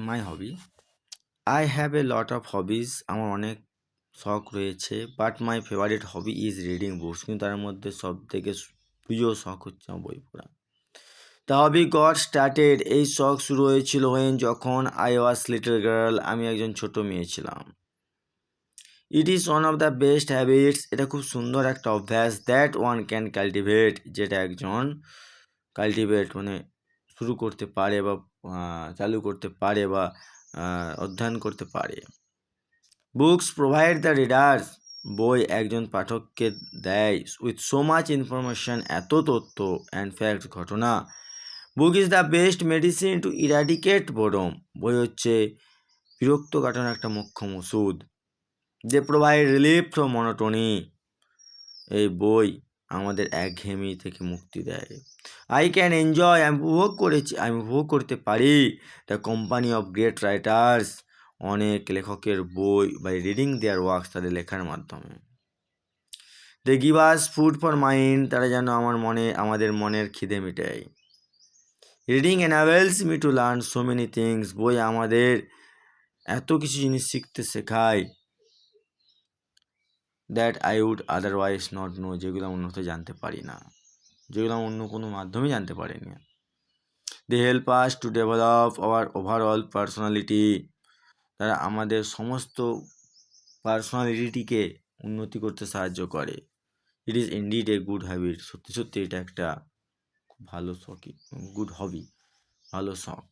My hobby, I have a lot of hobbies, আমার অনেক শখ রয়েছে, but my favourite hobby is reading books, কিন্তু তার মধ্যে সব থেকে প্রিয় শখ হচ্ছে আমার বই পড়া। দ্য হবি গট স্টার্টেড, এই শখ শুরু হয়েছিল যখন আই ওয়াজ লিটল গার্ল, আমি একজন ছোট মেয়ে ছিলাম। It is one of the best habits, এটা খুব সুন্দর একটা অভ্যাস, দ্যাট ওয়ান ক্যান কাল্টিভেট, যেটা একজন কাল্টিভেট মানে শুরু করতে পারে বা চালু করতে পারে বা অধ্যয়ন করতে পারে। বুকস প্রোভাইড দ্য রিডার্স, বই একজন পাঠককে দেয় উইথ সো মাচ ইনফরমেশন, এত তথ্য অ্যান্ড ফ্যাক্ট, ঘটনা। Book is the best medicine to eradicate boredom, বই হচ্ছে বিরক্ত কাটানোর একটা মোক্ষম ওষুধ। They provide relief from monotony, এই বই আমাদের একঘেয়েমি থেকে মুক্তি দেয়। আই ক্যান এনজয়, আমি উপভোগ করতে পারি the company of great writers, অনেক লেখকের বই বাই রিডিং দেয়ার ওয়ার্কস, তাদের লেখার মাধ্যমে। They give us food for mind, তারা যেন আমাদের মনের খিদে মেটায়। Reading enables me to learn so many things, বই আমাদের এত কিছু জিনিস শিখতে শেখায়, that I would otherwise not know, যেগুলো আমি অন্যথা জানতে পারি না, যেগুলো আমি অন্য কোনো মাধ্যমে জানতে পারিনি। They help us to develop our overall personality, তারা আমাদের সমস্ত পার্সোনালিটিকে উন্নতি করতে সাহায্য করে। It is indeed a good habit, সত্যি সত্যি এটা একটা খুব ভালো শখ, গুড হবি, ভালো শখ।